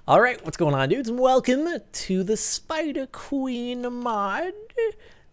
All right, what's going on, dudes? And welcome to the Spider Queen mod.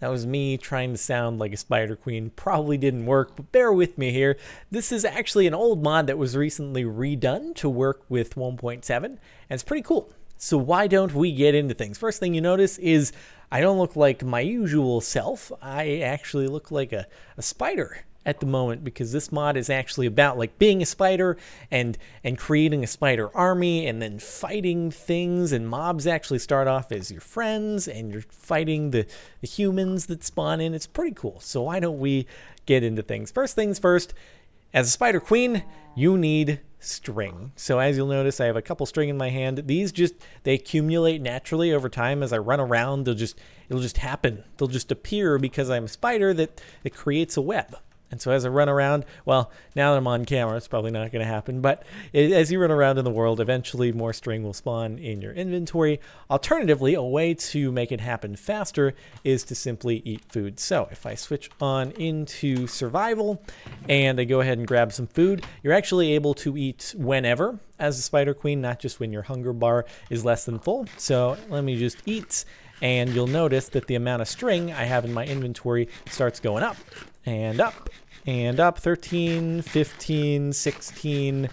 That was me trying to sound like a Spider Queen. Probably didn't work, but bear with me here. This is actually an old mod that was recently redone to work with 1.7, and it's pretty cool. So why don't we get into things? First thing you notice is I don't look like my usual self. I actually look like a spider at the moment, because this mod is actually about like being a spider and creating a spider army and then fighting things, and mobs actually start off as your friends and you're fighting the humans that spawn in. It's pretty cool. So why don't we get into things? First things first, as a spider queen, you need string. So as you'll notice, I have a couple string in my hand. These they accumulate naturally over time. As I run around, it'll just happen. They'll just appear because I'm a spider that creates a web. And so as I run around, well, now that I'm on camera, it's probably not going to happen, but as you run around in the world, eventually more string will spawn in your inventory. Alternatively, a way to make it happen faster is to simply eat food. So if I switch on into survival and I go ahead and grab some food, you're actually able to eat whenever as a spider queen, not just when your hunger bar is less than full. So let me just eat, and you'll notice that the amount of string I have in my inventory starts going up. And up, and up, 13, 15, 16,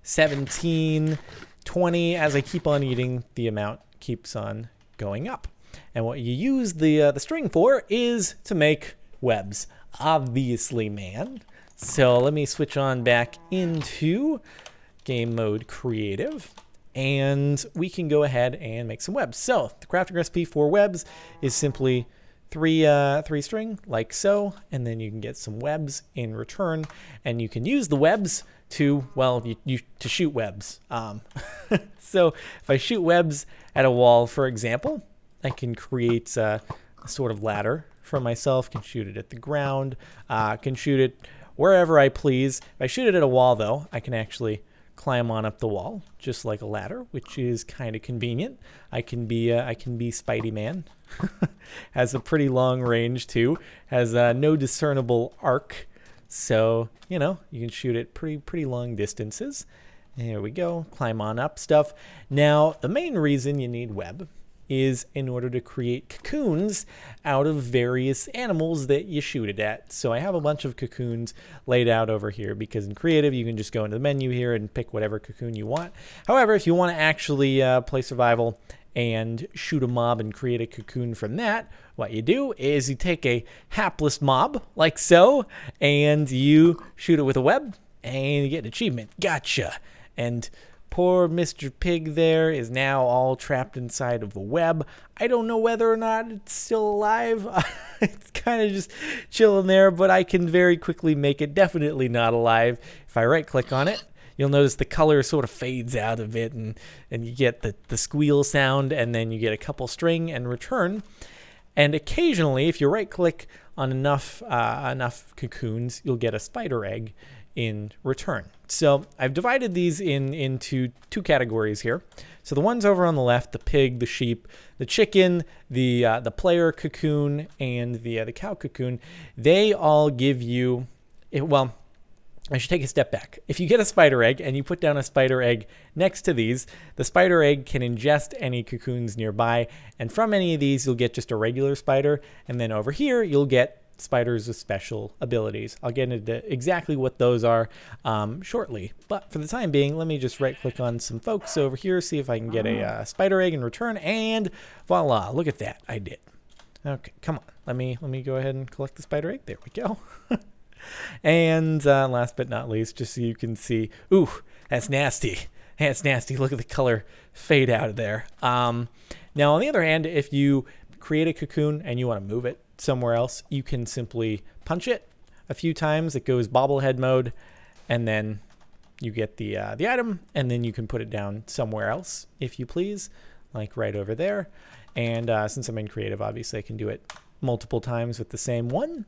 17, 20. As I keep on eating, the amount keeps on going up. And what you use the string for is to make webs, obviously, man. So let me switch on back into game mode creative, and we can go ahead and make some webs. So the crafting recipe for webs is simply three string like so, and then you can get some webs in return, and you can use the webs to, well, to shoot webs. So if I shoot webs at a wall, for example, I can create a sort of ladder for myself, can shoot it at the ground, can shoot it wherever I please. If I shoot it at a wall, though, I can actually climb on up the wall just like a ladder, which is kind of convenient. I can be Spidey Man. Has a pretty long range too. Has no discernible arc, so you can shoot it pretty long distances. There we go. Climb on up stuff. Now the main reason you need web is in order to create cocoons out of various animals that you shoot it at. So I have a bunch of cocoons laid out over here, because in creative you can just go into the menu here and pick whatever cocoon you want. However, if you want to actually play survival and shoot a mob and create a cocoon from that, what you do is you take a hapless mob like so, and you shoot it with a web, and you get an achievement. Gotcha. And poor Mr. Pig there is now all trapped inside of a web. I don't know whether or not it's still alive. It's kind of just chilling there, but I can very quickly make it definitely not alive. If I right click on it, you'll notice the color sort of fades out of it, and you get the squeal sound, and then you get a couple string and return. And occasionally, if you right click on enough cocoons, you'll get a spider egg in return. So I've divided these into two categories here. So the ones over on the left, the pig, the sheep, the chicken, the player cocoon, and the cow cocoon, they all give you, well, I should take a step back. If you get a spider egg and you put down a spider egg next to these, the spider egg can ingest any cocoons nearby, and from any of these you'll get just a regular spider, and then over here you'll get spiders with special abilities. I'll get into exactly what those are shortly, but for the time being, let me just right click on some folks over here, see if I can get a spider egg in return, and voila, look at that, I did. Okay, come on, let me go ahead and collect the spider egg. There we go. And last but not least, just so you can see, ooh, that's nasty. That's nasty. Look at the color fade out of there. Now, on the other hand, if you create a cocoon and you want to move it somewhere else, you can simply punch it a few times. It goes bobblehead mode, and then you get the item, and then you can put it down somewhere else if you please, like right over there. And since I'm in creative, obviously I can do it multiple times with the same one.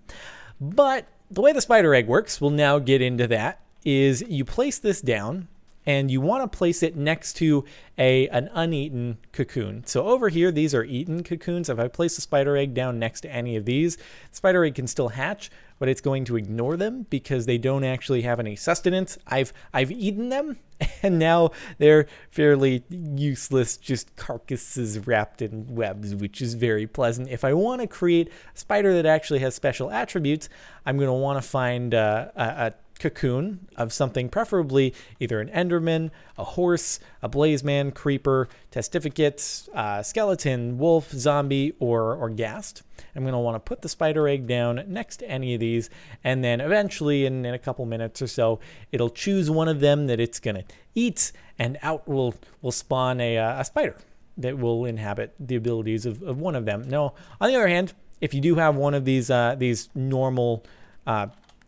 But the way the spider egg works, we'll now get into that, is you place this down, and you want to place it next to an uneaten cocoon. So over here, these are eaten cocoons. If I place a spider egg down next to any of these, the spider egg can still hatch, but it's going to ignore them because they don't actually have any sustenance. I've eaten them, and now they're fairly useless, just carcasses wrapped in webs, which is very pleasant. If I want to create a spider that actually has special attributes, I'm going to want to find a cocoon of something, preferably either an enderman, a horse, a blazeman, creeper, testificate, skeleton, wolf, zombie, or ghast. I'm going to want to put the spider egg down next to any of these, and then eventually in a couple minutes or so, it'll choose one of them that it's going to eat, and out will spawn a spider that will inhabit the abilities of one of them. Now, on the other hand, if you do have one of these normal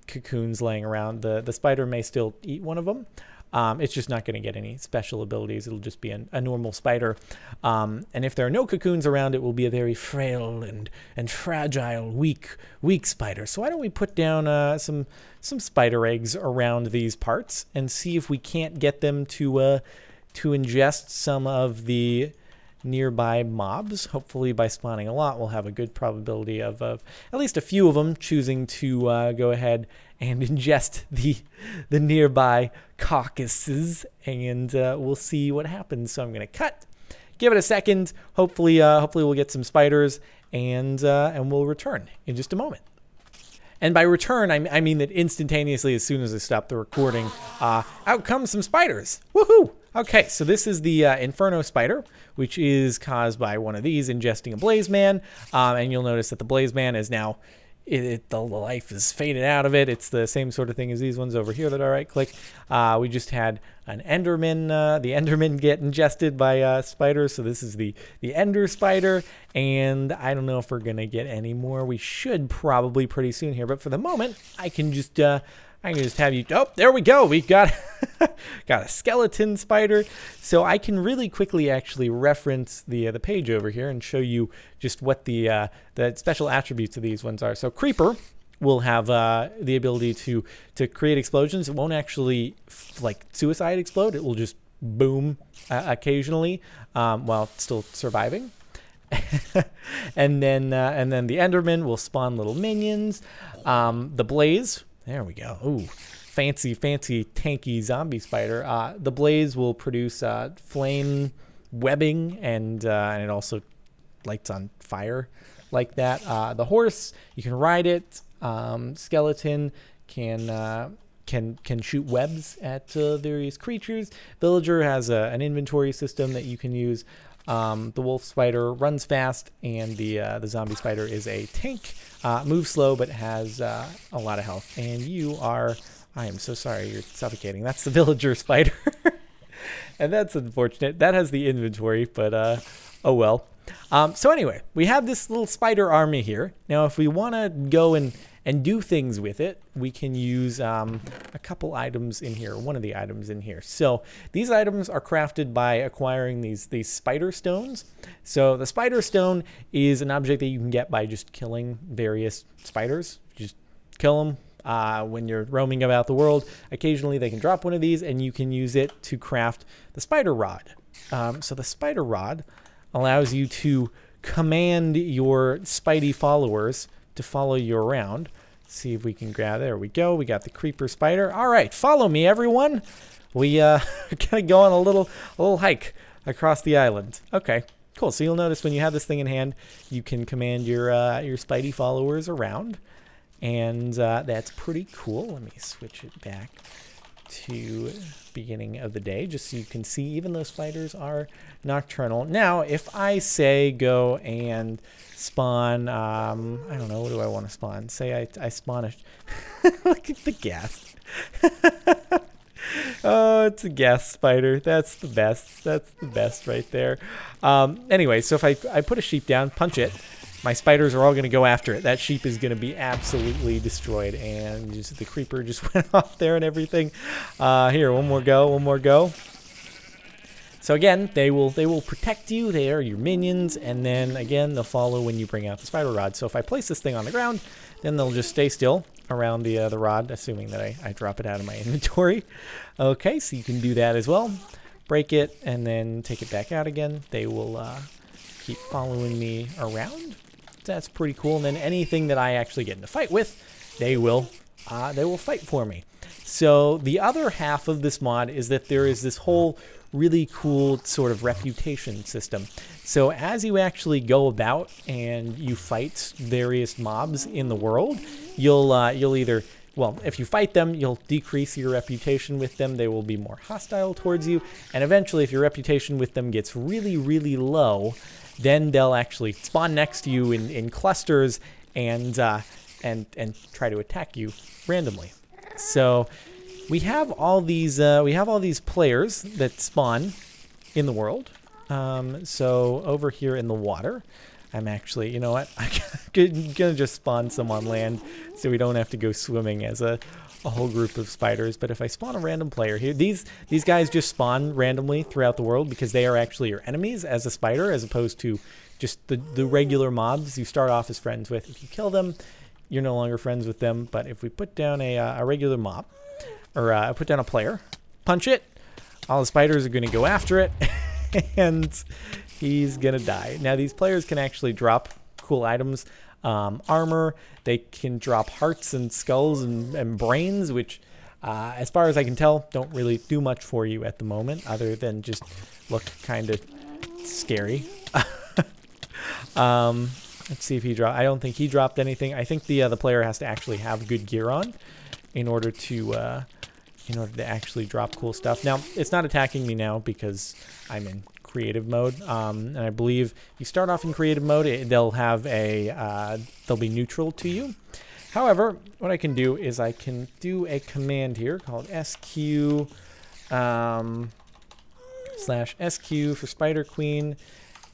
cocoons laying around, the spider may still eat one of them. It's just not going to get any special abilities. It'll just be a normal spider. And if there are no cocoons around, it will be a very frail and fragile, weak spider. So why don't we put down some spider eggs around these parts and see if we can't get them to ingest some of the nearby mobs. Hopefully by spawning a lot, we'll have a good probability of at least a few of them choosing to go ahead and ingest the nearby carcasses, and we'll see what happens. So I'm going to cut, give it a second. Hopefully we'll get some spiders, and we'll return in just a moment. And by return, I mean that instantaneously, as soon as I stop the recording, out come some spiders. Woohoo! Okay, so this is the Inferno spider, which is caused by one of these ingesting a blazeman, and you'll notice that the blazeman is now, the life is faded out of it. It's the same sort of thing as these ones over here that I right-click. We just had an enderman, the enderman get ingested by spiders, so this is the ender spider, and I don't know if we're going to get any more. We should probably pretty soon here, but for the moment, I can just have you, oh, there we go. We've got a skeleton spider. So I can really quickly actually reference the page over here and show you just what the special attributes of these ones are. So Creeper will have the ability to create explosions. It won't actually like suicide explode. It will just boom occasionally while still surviving. and then the Enderman will spawn little minions. The Blaze, there we go. Ooh, fancy tanky zombie spider. The Blaze will produce flame webbing, and it also lights on fire like that. The horse, you can ride it. Skeleton can shoot webs at various creatures. Villager has an inventory system that you can use. The wolf spider runs fast, and the zombie spider is a tank. Moves slow, but has a lot of health. And I am so sorry, you're suffocating. That's the villager spider. And that's unfortunate. That has the inventory, but oh well. So anyway, we have this little spider army here. Now, if we want to go and do things with it, we can use a couple items in here, one of the items in here. So these items are crafted by acquiring these spider stones. So the spider stone is an object that you can get by just killing various spiders. Just kill them. When you're roaming about the world, occasionally they can drop one of these, and you can use it to craft the spider rod. So the spider rod allows you to command your spidey followers to follow you around. See if we can grab, there we go. We got the creeper spider. All right, follow me, everyone. We gonna go on a little hike across the island. Okay, cool. So you'll notice when you have this thing in hand, you can command your spidey followers around, and that's pretty cool. Let me switch it back to beginning of the day, just so you can see, even though spiders are nocturnal. Now, if I say go and spawn, I don't know, what do I want to spawn? Say I spawn a, look at the ghast. Oh, it's a ghast spider. That's the best. That's the best right there. Anyway, so if I put a sheep down, punch it, my spiders are all going to go after it. That sheep is going to be absolutely destroyed. And just, the creeper just went off there and everything. Here, one more go. So again, they will protect you. They are your minions. And then again, they'll follow when you bring out the spider rod. So if I place this thing on the ground, then they'll just stay still around the rod, assuming that I drop it out of my inventory. Okay, so you can do that as well. Break it and then take it back out again. They will keep following me around. That's pretty cool. And then anything that I actually get in a fight with, they will fight for me. So the other half of this mod is that there is this whole really cool sort of reputation system. So as you actually go about and you fight various mobs in the world, you'll either, well, if you fight them, you'll decrease your reputation with them. They will be more hostile towards you. And eventually, if your reputation with them gets really, really low, then they'll actually spawn next to you in clusters and try to attack you randomly. So we have all these players that spawn in the world. So over here in the water, I'm actually, you know what? I'm gonna just spawn some on land so we don't have to go swimming as a whole group of spiders. But if I spawn a random player here, these guys just spawn randomly throughout the world because they are actually your enemies as a spider, as opposed to just the regular mobs you start off as friends with. If you kill them, you're no longer friends with them. But if we put down a regular mob, or put down a player, punch it, all the spiders are going to go after it, and he's going to die. Now, these players can actually drop cool items, armor. They can drop hearts and skulls and brains, which, as far as I can tell, don't really do much for you at the moment, other than just look kind of scary. Let's see if he dropped. I don't think he dropped anything. I think the player has to actually have good gear on in order to actually drop cool stuff. Now, it's not attacking me now because I'm in creative mode, and I believe you start off in creative mode, they'll be neutral to you. However, what I can do is I can do a command here called SQ /SQ for Spider Queen,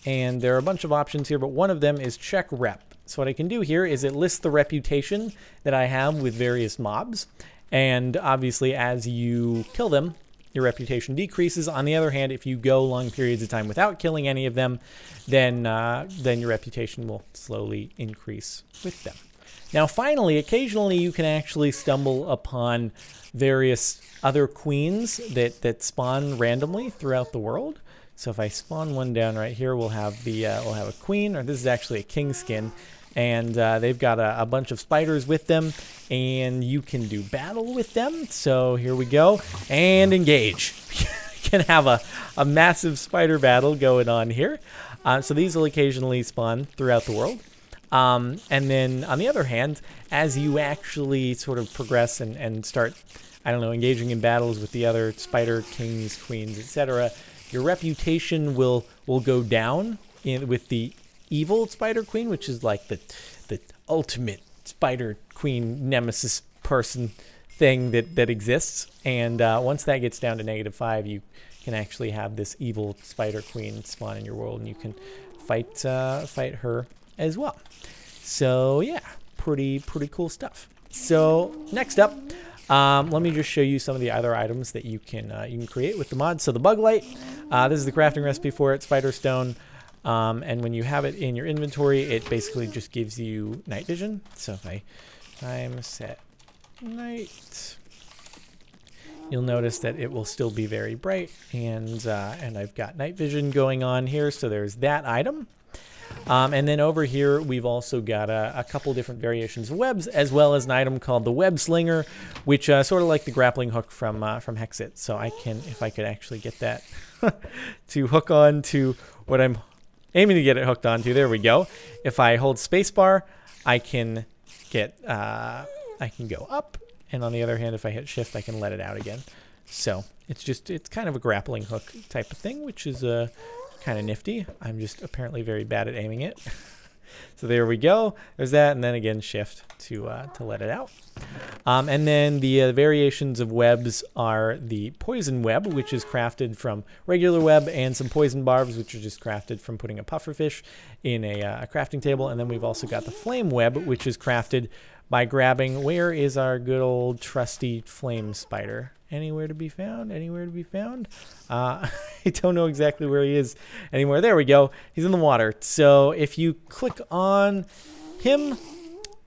and there are a bunch of options here, but one of them is check rep. So what I can do here is it lists the reputation that I have with various mobs, and obviously as you kill them, your reputation decreases. On the other hand, if you go long periods of time without killing any of them, then your reputation will slowly increase with them. Now finally, occasionally you can actually stumble upon various other queens that spawn randomly throughout the world. So if I spawn one down right here, we'll have a queen, or this is actually a king skin, and they've got a bunch of spiders with them, and you can do battle with them. So here we go, and engage. You can have a massive spider battle going on here. So these will occasionally spawn throughout the world. And then on the other hand, as you actually sort of progress and start, I don't know, engaging in battles with the other spider kings, queens, etc., your reputation will go down with the evil spider queen, which is like the ultimate spider queen nemesis person thing that exists. And once that gets down to -5, you can actually have this evil spider queen spawn in your world, and you can fight her as well. So yeah, pretty cool stuff. So next up, let me just show you some of the other items that you can create with the mod. So the bug light, this is the crafting recipe for it, spider stone, and when you have it in your inventory, it basically just gives you night vision. So if I time set night, you'll notice that it will still be very bright, and I've got night vision going on here. So there's that item. And then over here, we've also got a couple different variations of webs, as well as an item called the Web Slinger, which sort of like the grappling hook from Hexit. So I can, if I could actually get that to hook on to what I'm aiming to get it hooked onto. There we go. If I hold spacebar, I can go up, and on the other hand, if I hit shift, I can let it out again. So it's kind of a grappling hook type of thing, which is kind of nifty. I'm just apparently very bad at aiming it. So there we go. There's that, and then again shift to let it out. And then the variations of webs are the poison web, which is crafted from regular web, and some poison barbs, which are just crafted from putting a pufferfish in a crafting table. And then we've also got the flame web, which is crafted by grabbing, where is our good old trusty flame spider? Anywhere to be found? Anywhere to be found? I don't know exactly where he is anymore. There we go. He's in the water. So if you click on him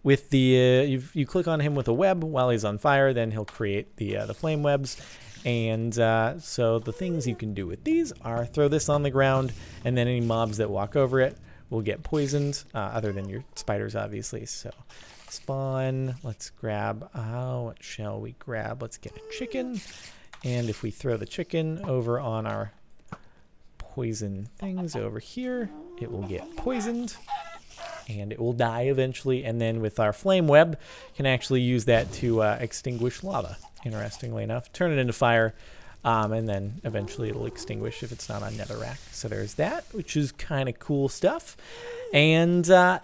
with the you click on him with a web while he's on fire, then he'll create the flame webs. And so the things you can do with these are throw this on the ground, and then any mobs that walk over it will get poisoned, other than your spiders, obviously. So Spawn. Let's grab, what shall we grab? Let's get a chicken. And if we throw the chicken over on our poison things over here, it will get poisoned and it will die eventually. And then with our flame web, can actually use that to extinguish lava, interestingly enough. Turn it into fire, and then eventually it'll extinguish if it's not on netherrack. So there's that, which is kind of cool stuff. And that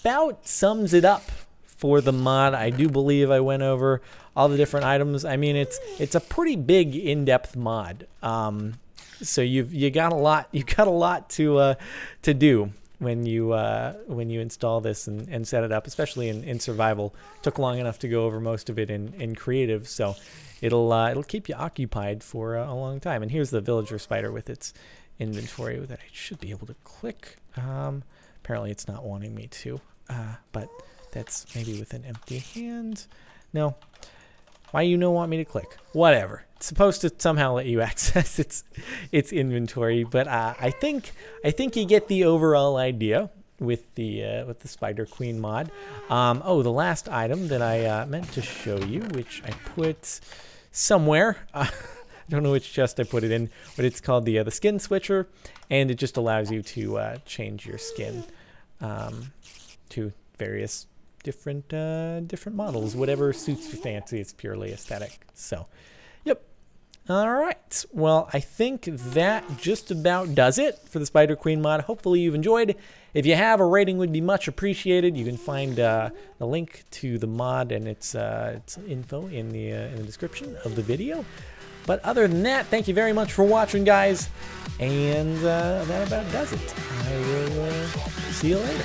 about sums it up for the mod. I do believe I went over all the different items. I mean, it's a pretty big in-depth mod. So you got a lot to do when you install this and set it up, especially in survival. Took long enough to go over most of it in creative, so it'll keep you occupied for a long time. And here's the villager spider with its inventory that I should be able to click. Apparently it's not wanting me to, but that's maybe with an empty hand. No. Why you don't want me to click? Whatever. It's supposed to somehow let you access its inventory, but I think you get the overall idea with the Spider Queen mod. Oh, the last item that I meant to show you, which I put somewhere. I don't know which chest I put it in, but it's called the skin switcher, and it just allows you to change your skin to various different models, whatever suits your fancy. It's purely aesthetic. So, yep. All right. Well, I think that just about does it for the Spider Queen mod. Hopefully you've enjoyed. If you have, a rating would be much appreciated. You can find the link to the mod and its info in the description of the video. But other than that, thank you very much for watching, guys. And that about does it. I will see you later.